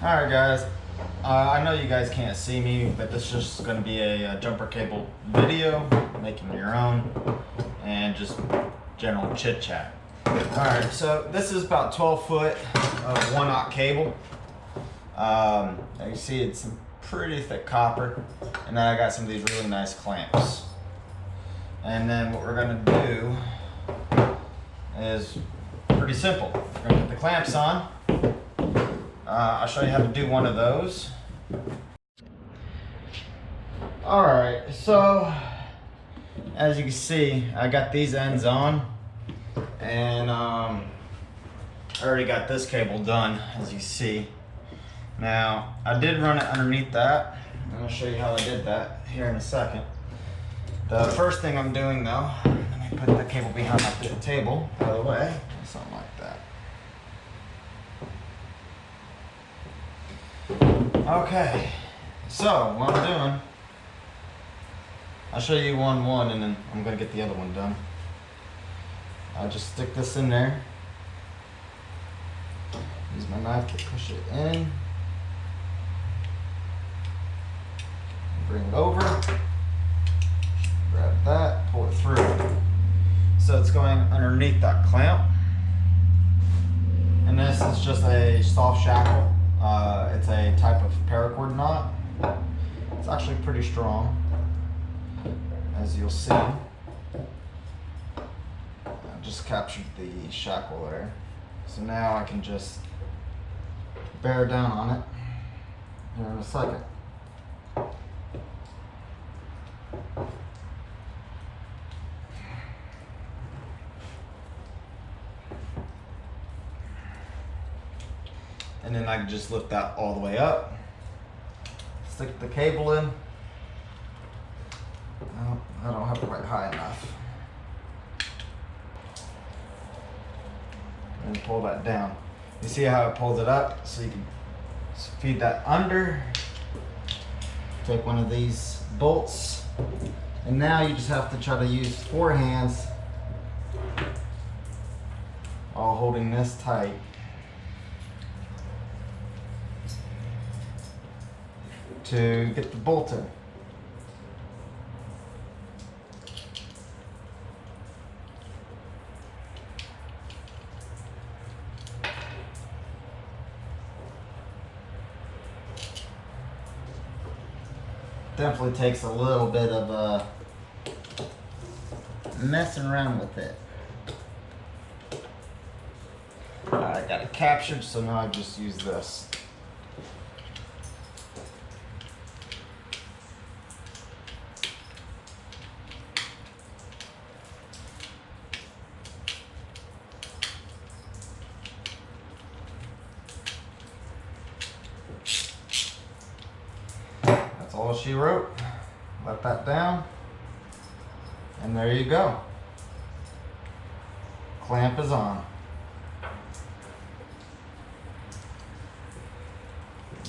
Alright guys, I know you guys can't see me, but this is just going to be a jumper cable video, making your own, and just general chit chat. Alright, so this is about 12 foot of 1/0 cable. As you see, it's some pretty thick copper, and then I got some of these really nice clamps. And then what we're going to do is pretty simple. We're going to put the clamps on. I'll show you how to do one of those. Alright, so as you can see, I got these ends on, and I already got this cable done, as you see. Now, I did run it underneath that. I'm going to show you how I did that here in a second. The first thing I'm doing though, let me put the cable behind the table out of the way, something like that. Okay, so what I'm doing, I'll show you one and then I'm going to get the other one done. I'll just stick this in there. Use my knife to push it in. Bring it over. Grab that, pull it through. So it's going underneath that clamp. And this is just a soft shackle. It's a type of paracord knot. It's actually pretty strong, as you'll see. I just captured the shackle there. So now I can just bear down on it here in a second. And then I can just lift that all the way up, stick the cable in. No, I don't have it quite high enough. And pull that down. You see how it pulls it up? So you can feed that under. Take one of these bolts. And now you just have to try to use 4 hands while holding this tight. To get the bolt in. Definitely takes a little bit of messing around with it. I got it captured, so now I just use this. That's all she wrote. Let that down. And there you go. Clamp is on.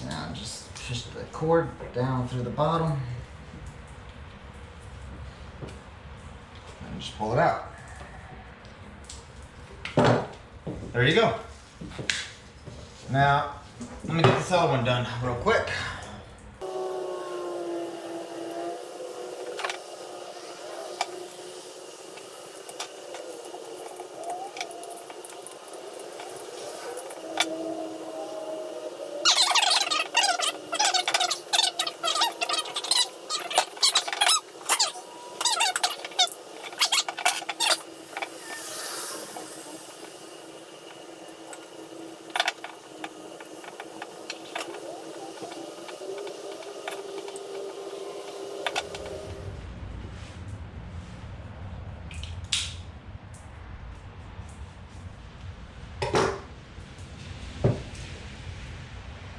Now just push the cord down through the bottom. And just pull it out. There you go. Now, let me get this other one done real quick.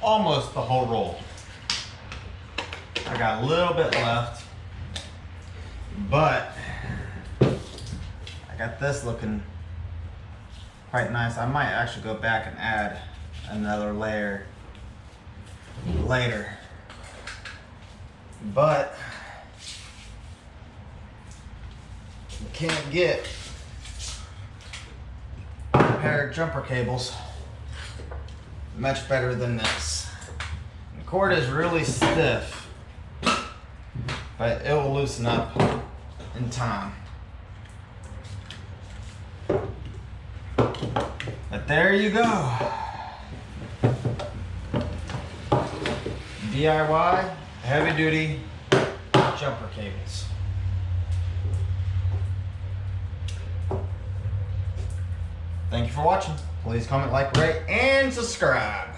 Almost the whole roll. I got a little bit left, but I got this looking quite nice. I might actually go back and add another layer later, but you can't get a pair of jumper cables much better than this. cord is really stiff, but it will loosen up in time. But there you go. DIY heavy duty jumper cables. Thank you for watching. Please comment, like, rate, and subscribe.